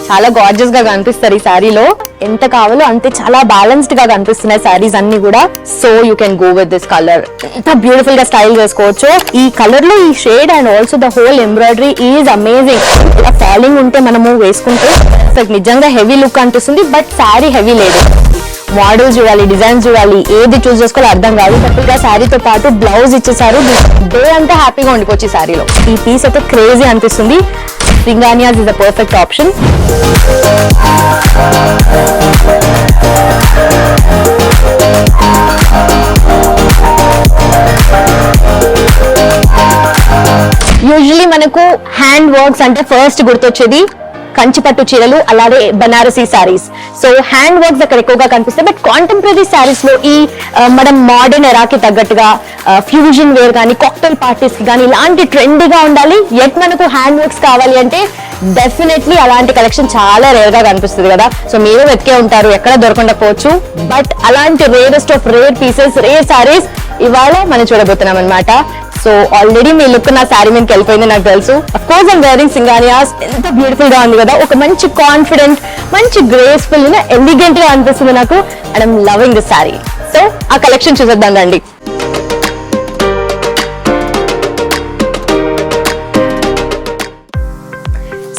చాలా గార్జియస్ గా కనిపిస్తారు ఈ శారీలో. ఎంత కావాలో అంతే చాలా బ్యాలెన్స్డ్ గా కనిపిస్తున్నాయి శారీస్ అన్ని కూడా. So you can go with this colour. ఎంత బ్యూటిఫుల్ గా స్టైల్ చేసుకోవచ్చు ఈ కలర్ లో. ఈ shade and also the whole embroidery is amazing. ఇలా ఫాలింగ్ ఉంటే మనము వేసుకుంటే నిజంగా హెవీ లుక్ అనిపిస్తుంది, బట్ శారీ హెవీ లేదు. మోడల్స్ చూడాలి, డిజైన్స్ చూడాలి, ఏది చూస్ చేసుకోవాలి అర్థం కాదు. సింపుల్ గా శారీతో పాటు బ్లౌజ్ ఇచ్చేసారు. డే అంతా హ్యాపీగా ఉండిపోవచ్చు ఈ శారీలో. ఈ పీస్ అయితే క్రేజీ అనిపిస్తుంది. Singhanias is the perfect option. Usually మనకు హ్యాండ్ వర్క్స్ అంటే ఫస్ట్ గుర్తొచ్చేది కంచిపట్టు చీరలు, అలాగే Banarasi saris. So hand works అక్కడ ఎక్కువగా కనిపిస్తాయి. బట్ కాంటెంపరీ శారీస్ లో ఈ మనం మోడర్న్ ఎరాకి తగ్గట్టుగా ఫ్యూజన్ వేర్ కానీ కాక్టైల్ పార్టీస్ కి కానీ ఇలాంటి ట్రెండీగా ఉండాలి. ఎట్ మనకు హ్యాండ్ వర్క్స్ కావాలి అంటే డెఫినెట్లీ అలాంటి కలెక్షన్ చాలా రేర్ గా కనిపిస్తుంది కదా. సో మీరు వెతికే ఉంటారు, ఎక్కడ దొరకకపోవచ్చు. బట్ అలాంటి rarest of rare pieces, rare saris ఇవాళ మనం చూడబోతున్నాం అనమాట. సో ఆల్రెడీ మీ లుక్ నా శారీ మీదకి వెళ్ళిపోయింది నాకు తెలుసు. Of course I'm wearing Singhania's. ఎంత బ్యూటిఫుల్ గా ఉంది కదా. ఒక మంచి కాన్ఫిడెంట్, మంచి గ్రేస్ఫుల్, ఎలిగెంట్ గా అనిపిస్తుంది నాకు. And I'm loving this sari. So ఆ కలెక్షన్ చూసేద్దాం రండి.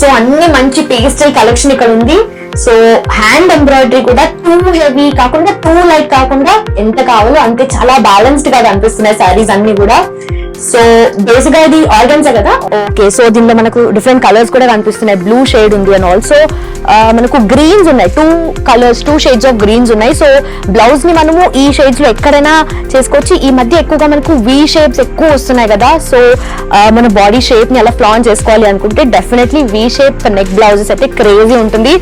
సో అన్ని మంచి పేస్టల్ కలెక్షన్ ఇక్కడ ఉంది. సో హ్యాండ్ ఎంబ్రాయిడరీ కూడా టూ హెవీ కాకుండా టూ లైట్ కాకుండా ఎంత కావాలో అంతే చాలా బ్యాలెన్స్డ్ గా కనిపిస్తున్నాయి శారీస్ అన్ని కూడా. సో బేసిక్ గా ఇది ఆర్గన్జా కదా. ఓకే, సో దీనిలో మనకు డిఫరెంట్ కలర్స్ కూడా కనిపిస్తున్నాయి. బ్లూ షేడ్ ఉంది అండ్ ఆల్సో మనకు గ్రీన్స్ ఉన్నాయి. టూ షేడ్స్ ఆఫ్ గ్రీన్స్ ఉన్నాయి. సో బ్లౌజ్ ని మనము ఈ షేడ్స్ లో ఎక్కడైనా చేసుకోవచ్చు. ఈ మధ్య ఎక్కువగా మనకు వి షేప్స్ ఎక్కువ వస్తున్నాయి కదా. సో మన బాడీ షేప్ ని అలా ఫ్లాన్ చేసుకోవాలి అనుకుంటే definitely V shape neck blouses అయితే క్రేజీ ఉంటుంది.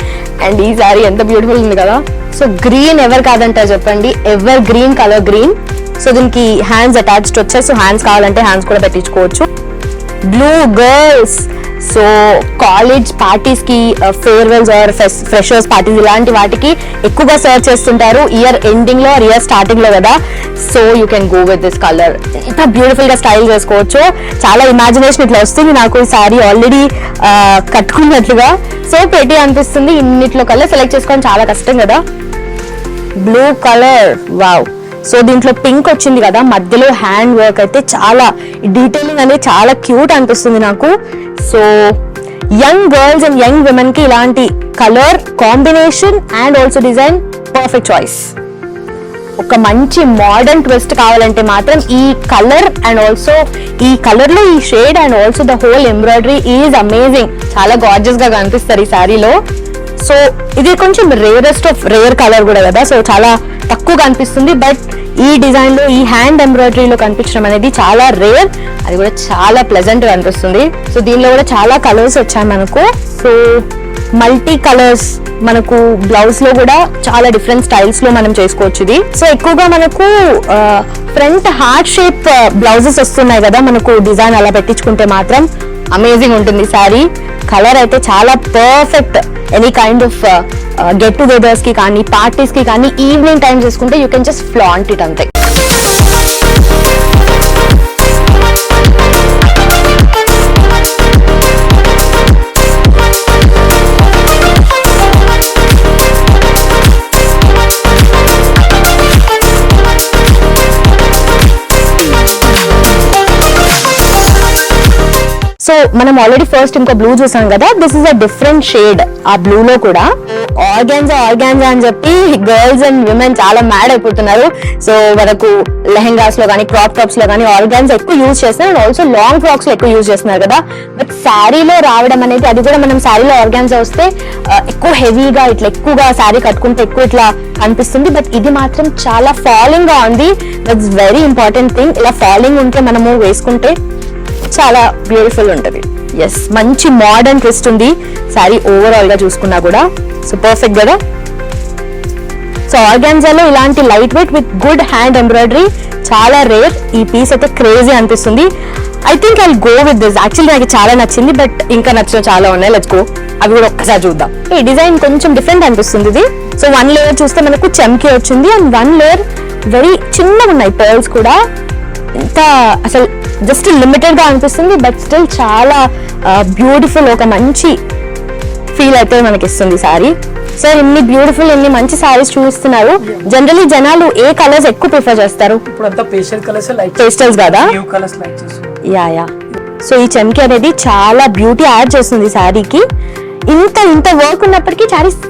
అండ్ ఈ సారీ ఎంత బ్యూటిఫుల్ ఉంది కదా. సో గ్రీన్ ఎవరు కాదంటారు చెప్పండి, evergreen colour green. So దీనికి హ్యాండ్స్ అటాచ్డ్ వచ్చాయి. సో హ్యాండ్స్ కావాలంటే హ్యాండ్స్ కూడా పెట్టించుకోవచ్చు. Blue girls, so college parties కి, ఫేర్వెల్స్ ఆర్ ఫ్రెషర్స్ పార్టీస్ ఇలాంటి వాటికి ఎక్కువగా సర్చ్ చేస్తుంటారు ఇయర్ ఎండింగ్ లో, ఇయర్ స్టార్టింగ్ లో కదా. So you can go with this colour. ఎంత బ్యూటిఫుల్ గా స్టైల్ చేసుకోవచ్చు. చాలా ఇమాజినేషన్ ఇట్లా వస్తుంది నాకు ఈ శారీ ఆల్రెడీ కట్టుకున్నట్లుగా. సో పెట్టి అనిపిస్తుంది. ఇన్నిట్లో కలర్ సెలెక్ట్ చేసుకోవడం చాలా కష్టం కదా. Blue colour, wow. సో దీంట్లో పింక్ వచ్చింది కదా, మధ్యలో హ్యాండ్ వర్క్ అయితే చాలా డీటెయిలింగ్ అనేది చాలా క్యూట్ అనిపిస్తుంది నాకు. So young girls and young women కి ఇలాంటి colour combination and also design perfect choice. ఒక మంచి మోడర్న్ ట్విస్ట్ కావాలంటే మాత్రం ఈ కలర్ అండ్ ఆల్సో ఈ కలర్ లో ఈ shade and also the whole embroidery is amazing. చాలా గార్జియస్ గా కనిపిస్తారు ఈ శారీలో. సో ఇది కొంచెం రేరెస్ట్ ఆఫ్ రేర్ కలర్ కూడా కదా. సో చాలా తక్కువ కనిపిస్తుంది. బట్ ఈ డిజైన్ లో, ఈ హ్యాండ్ ఎంబ్రాయిడరీలో కనిపించడం అనేది చాలా రేర్. అది కూడా చాలా ప్లెజెంట్ గా అనిపిస్తుంది. సో దీనిలో కూడా చాలా కలర్స్ వచ్చాయి మనకు. సో మల్టీ కలర్స్ మనకు బ్లౌజ్ లో కూడా చాలా డిఫరెంట్ స్టైల్స్ లో మనం చేసుకోవచ్చు ఇది. సో ఎక్కువగా మనకు ఫ్రంట్ హార్ట్ షేప్ బ్లౌజెస్ వస్తున్నాయి కదా మనకు. డిజైన్ అలా పెట్టించుకుంటే మాత్రం అమేజింగ్ ఉంటుంది శారీ. కలర్ అయితే చాలా perfect. Any kind of get togethers కి కానీ, పార్టీస్ కి కానీ, ఈవినింగ్ టైం చేసుకుంటే you can just flaunt it అంతే. సో మనం ఆల్రెడీ ఫస్ట్ ఇంకో బ్లూ చూసాం కదా. This is a different shade. ఆ బ్లూ లో కూడా ఆర్గాన్జా అని చెప్పి గర్ల్స్ అండ్ విమెన్ చాలా మ్యాడ్ అయిపోతున్నారు. సో మనకు లెహెంగాస్ లో కానీ, క్రాప్ టాప్స్ లో కానీ ఆర్గాన్జా ఎక్కువ యూజ్ చేస్తున్నారు. ఆల్సో లాంగ్ ఫ్రాక్స్ లో ఎక్కువ యూజ్ చేస్తున్నారు కదా. బట్ శారీలో రావడం అనేది, అది కూడా మనం శారీలో ఆర్గాన్జా వస్తే ఎక్కువ హెవీగా ఇట్లా ఎక్కువగా శారీ కట్టుకుంటే ఎక్కువ ఇట్లా అనిపిస్తుంది. బట్ ఇది మాత్రం చాలా ఫాలింగ్ గా ఉంది. That's very important thing. ఇలా ఫాలింగ్ ఉంటే మనము వేసుకుంటే చాలా బ్యూటిఫుల్ ఉంటుంది. ఎస్, మంచి మోడర్న్ ట్విస్ట్ ఉంది శారీ ఓవరాల్ గా చూసుకున్నా కూడా. సో పర్ఫెక్ట్ కదా. సో ఆర్గాన్జాలో ఇలాంటి light weight with good hand embroidery చాలా రేర్. ఈ పీస్ అయితే క్రేజీ అనిపిస్తుంది. I think I go with this. Actually నాకు చాలా నచ్చింది, బట్ ఇంకా నచ్చిన చాలా ఉన్నాయి. Let's go. అవి కూడా ఒక్కసారి చూద్దాం. ఈ డిజైన్ కొంచెం డిఫరెంట్ అనిపిస్తుంది ఇది. సో 1 లేయర్ చూస్తే మనకు చమ్కీ వచ్చింది అండ్ 1 లేయర్ వెరీ చిన్నగా ఉన్నాయి పర్ల్స్ కూడా. ఇంత అసలు జస్ట్ లిమిటెడ్ గా అనిపిస్తుంది, బట్ స్టిల్ చాలా బ్యూటిఫుల్. ఒక మంచి ఫీల్ అయితే మనకి ఇస్తుంది సారీ. సో ఇన్ని బ్యూటిఫుల్, ఇన్ని మంచి సారీస్ చూస్తున్నారు. జనరలీ జనాలు ఏ కలర్స్ ఎక్కువ ప్రిఫర్ చేస్తారు? పేస్టల్స్ కదా. యా. సో ఈ చమ్కీ అనేది చాలా బ్యూటీ యాడ్ చేస్తుంది సారీకి. ఇంత వర్క్ ఉన్నప్పటికీ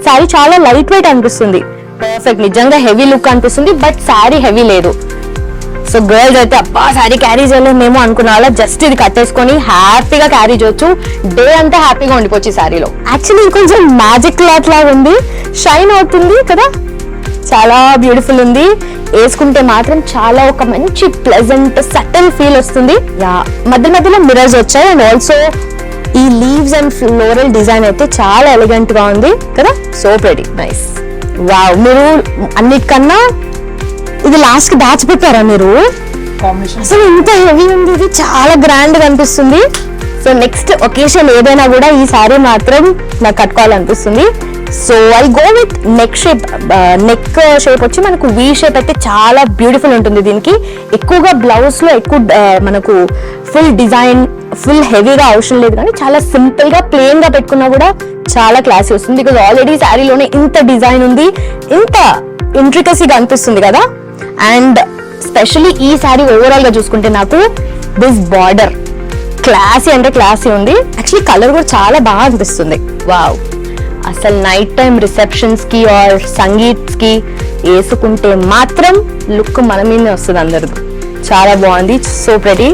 సారీ చాలా లైట్ వెయిట్ అనిపిస్తుంది. పర్ఫెక్ట్, నిజంగా హెవీ లుక్ అనిపిస్తుంది, బట్ సారీ హెవీ లేదు. సో గర్ల్స్ అయితే అబ్బా సారీ క్యారీ చేయలేమేమో అనుకున్న వాళ్ళ జస్ట్ ఇది కట్టేసుకొని హ్యాపీగా క్యారీ చేయొచ్చు. డే అంతా హ్యాపీగా ఉండిపోవచ్చు ఈ సారీలో. యాక్చువల్లీ ఇది కొంచెం మ్యాజిక్ క్లాత్ లాగా ఉంది, షైన్ అవుతుంది కదా, చాలా బ్యూటిఫుల్ ఉంది. వేసుకుంటే మాత్రం చాలా ఒక మంచి ప్లెజెంట్ సటిల్ ఫీల్ వస్తుంది. యా, మధ్యలో మిర్రర్స్ వచ్చాయి. అండ్ ఆల్సో ఈ లీవ్స్ అండ్ ఫ్లోరల్ డిజైన్ అయితే చాలా ఎలిగెంట్ గా ఉంది కదా. So pretty, nice. వావ్, మీరు అన్నిటికన్నా ఇది లాస్ట్ కి దాచిపెట్టారా మీరు? అసలు ఇంత హెవీ ఉంది, ఇది చాలా గ్రాండ్ గా అనిపిస్తుంది. సో నెక్స్ట్ ఒకేషన్ ఏదైనా కూడా ఈ సారీ మాత్రం నాకు కట్టుకోవాలనిపిస్తుంది. So I go with neck shape. Neck shape వచ్చి మనకు వి షేప్ అయితే చాలా బ్యూటిఫుల్ ఉంటుంది. దీనికి ఎక్కువగా బ్లౌజ్ లో ఎక్కువ మనకు ఫుల్ డిజైన్, ఫుల్ హెవీగా అవసరం లేదు, కానీ చాలా సింపుల్ గా ప్లెయిన్ గా పెట్టుకున్నా కూడా చాలా క్లాసీ వస్తుంది. బికాజ్ ఆల్రెడీ శారీలోనే ఇంత డిజైన్ ఉంది, ఇంత ఇంట్రికసీగా అనిపిస్తుంది కదా. అండ్ స్పెషల్లీ ఈ శారీ ఓవరాల్ గా చూసుకుంటే నాకు దిస్ బార్డర్ క్లాసీ అంటే క్లాసీ ఉంది. యాక్చువల్లీ కలర్ కూడా చాలా బాగా అనిపిస్తుంది. వావ్, అసలు నైట్ టైం రిసెప్షన్స్ కి ఆర్ సంగీత్స్ కి వేసుకుంటే మాత్రం లుక్ మన మీదనే వస్తుంది అందరిది. చాలా బాగుంది, సో ప్రెటీ.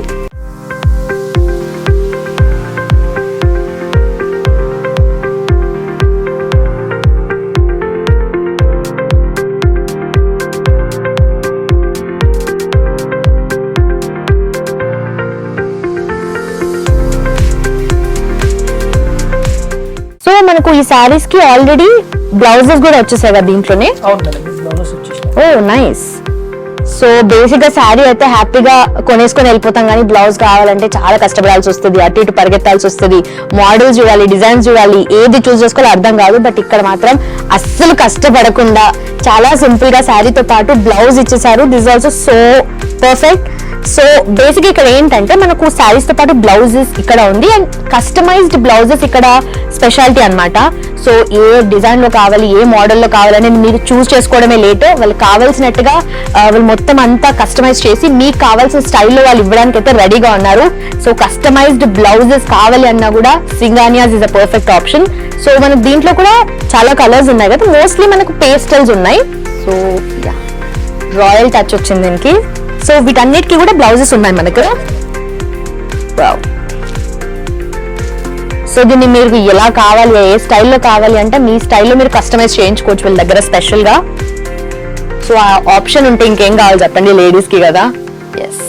మనకు ఈ సారీస్ కి ఆల్రెడీ బ్లౌజెస్ కూడా వచ్చేసాయి కదా దీంట్లోనే. ఓ నైస్. సో బేసిక్ గా శారీ అయితే హ్యాపీగా కొనేసుకొని వెళ్ళిపోతాం, కానీ బ్లౌజ్ కావాలంటే చాలా కష్టపడాల్సి వస్తుంది, అటు ఇటు పరిగెత్తాల్సి వస్తుంది, మోడల్స్ చూడాలి, డిజైన్స్ చూడాలి, ఏది చూస్ చేసుకోవాలో అర్థం కాదు. బట్ ఇక్కడ మాత్రం అస్సలు కష్టపడకుండా చాలా సింపుల్ గా శారీతో పాటు బ్లౌజ్ ఇచ్చేసారు. This also so perfect. So basic ఇక్కడ ఏంటంటే మనకు శారీస్ తో పాటు బ్లౌజెస్ ఇక్కడ ఉంది, అండ్ కస్టమైజ్డ్ బ్లౌజెస్ ఇక్కడ స్పెషాలిటీ అన్నమాట. సో ఏ డిజైన్ లో కావాలి, ఏ మోడల్ లో కావాలని మీరు చూస్ చేసుకోవడమే లేట్. వాళ్ళకి కావాల్సినట్టుగా వాళ్ళు మొత్తం అంతా కస్టమైజ్ చేసి మీకు కావాల్సిన స్టైల్లో వాళ్ళు ఇవ్వడానికి అయితే రెడీగా ఉన్నారు. సో కస్టమైజ్డ్ బ్లౌజెస్ కావాలి అన్నా కూడా Singhania's is a perfect option. So మనకు దీంట్లో కూడా చాలా కలర్స్ ఉన్నాయి కదా, మోస్ట్లీ మనకు పేస్టల్స్ ఉన్నాయి. సో యా, రాయల్ టచ్ వచ్చింది దీనికి. సో వీటన్నిటికీ కూడా బ్లౌజెస్ ఉన్నాయి మనకు. సో దీన్ని మీరు ఎలా కావాలి, ఏ స్టైల్లో కావాలి అంటే మీ స్టైల్లో మీరు కస్టమైజ్ చేయించుకోవచ్చు వీళ్ళ దగ్గర స్పెషల్ గా. సో ఆ ఆప్షన్ ఉంటే ఇంకేం కావాలి చెప్పండి లేడీస్ కి కదా. ఎస్,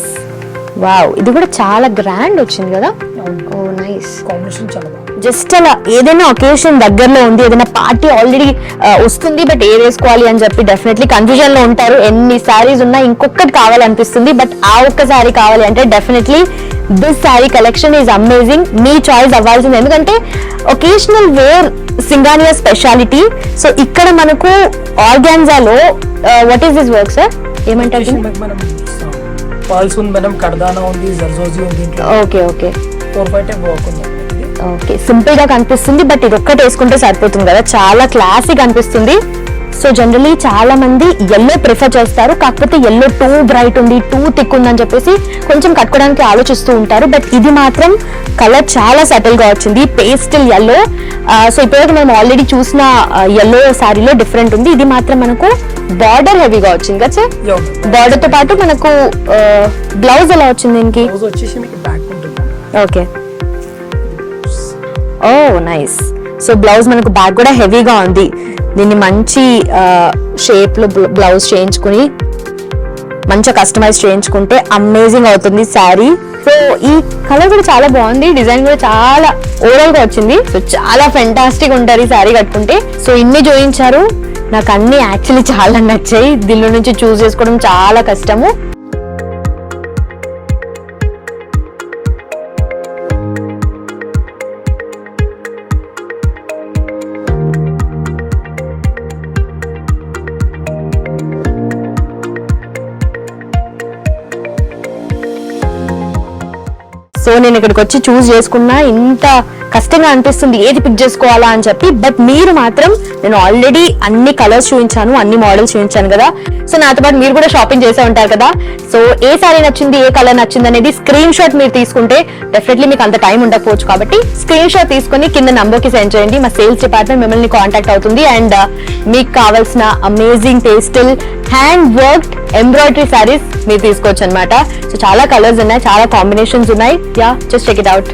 వావ్, ఇది కూడా చాలా గ్రాండ్ వచ్చింది కదా. ఓ నైస్ కాంబినేషన్, చాలా బాగుంది. జస్ట్ అలా ఏదైనా ఒకేషన్ దగ్గరలో ఉంది, ఏదైనా పార్టీ ఆల్రెడీ వస్తుంది, బట్ ఏ వేసుకోవాలి అని చెప్పి డెఫినెట్లీ కన్ఫ్యూజన్ లో ఉంటారు. ఎన్ని సారీస్ ఉన్నా ఇంకొకటి కావాలనిపిస్తుంది, బట్ ఆ ఒక్క సారీ కావాలి అంటే definitely this sari collection is amazing. మీ చాయిస్ అవ్వాల్సింది, ఎందుకంటే occasional wear Singhania speciality. So ఇక్కడ మనకు ఆర్గాన్జాలో what is this work sir, ఏమంటారు? ఓకే ఓకే ఓకే, సింపుల్ గా కనిపిస్తుంది, బట్ ఇది ఒక్కటి వేసుకుంటే సరిపోతుంది కదా, చాలా క్లాసిక్ అనిపిస్తుంది. సో జనరలీ చాలా మంది ఎల్లో ప్రిఫర్ చేస్తారు, కాకపోతే ఎల్లో టూ బ్రైట్ ఉంది, టూ థిక్ ఉందని చెప్పేసి కొంచెం కట్టుకోవడానికి ఆలోచిస్తూ ఉంటారు. బట్ ఇది మాత్రం కలర్ చాలా సటిల్ గా వచ్చింది, పేస్టల్ ఎల్లో. సో ఇప్పటివరకు మనం ఆల్రెడీ చూసిన ఎల్లో సారీలో డిఫరెంట్ ఉంది. ఇది మాత్రం మనకు బార్డర్ హెవీగా వచ్చింది కదా సార్. బార్డర్ తో పాటు మనకు బ్లౌజ్ ఎలా వచ్చింది దీనికి? ఓకే, ఓ నైస్. సో బ్లౌజ్ మనకు బ్యాక్ కూడా హెవీగా ఉంది. దీన్ని మంచి షేప్ లో బ్లౌజ్ చేయించుకుని మంచిగా కస్టమైజ్ చేయించుకుంటే అమేజింగ్ అవుతుంది శారీ. సో ఈ కలర్ కూడా చాలా బాగుంది, డిజైన్ కూడా చాలా ఓవరాల్ గా వచ్చింది. సో చాలా ఫెంటాస్టిక్ ఉంటారు ఈ శారీ కట్టుకుంటే. సో ఇన్ని చూపించారు, నాకు అన్ని యాక్చువల్లీ చాలా నచ్చాయి. దీనిలో నుంచి చూస్ చేసుకోవడం చాలా కష్టము. సో నేను ఇక్కడికి వచ్చి చూస్ చేసుకున్నా, ఇంత కష్టంగా అనిపిస్తుంది ఏది పిక్ చేసుకోవాలా అని చెప్పి. బట్ మీరు మాత్రం, నేను ఆల్రెడీ అన్ని కలర్స్ చూపించాను, అన్ని మోడల్స్ చూపించాను కదా. సో నాతో పాటు మీరు కూడా షాపింగ్ చేసే ఉంటారు కదా. సో ఏ సారీ నచ్చింది, ఏ కలర్ నచ్చింది అనేది స్క్రీన్ షాట్ మీరు తీసుకుంటే డెఫినెట్లీ మీకు అంత టైం ఉండకపోవచ్చు కాబట్టి స్క్రీన్ షాట్ తీసుకుని కింద నంబర్ కి సెండ్ చేయండి. మా సేల్స్ డిపార్ట్మెంట్ మిమ్మల్ని కాంటాక్ట్ అవుతుంది. అండ్ మీకు కావాల్సిన amazing pastel hand worked embroidery saris మీరు తీసుకోవచ్చు అనమాట. సో చాలా కలర్స్ ఉన్నాయి, చాలా కాంబినేషన్స్ ఉన్నాయి. Yeah, just check it out.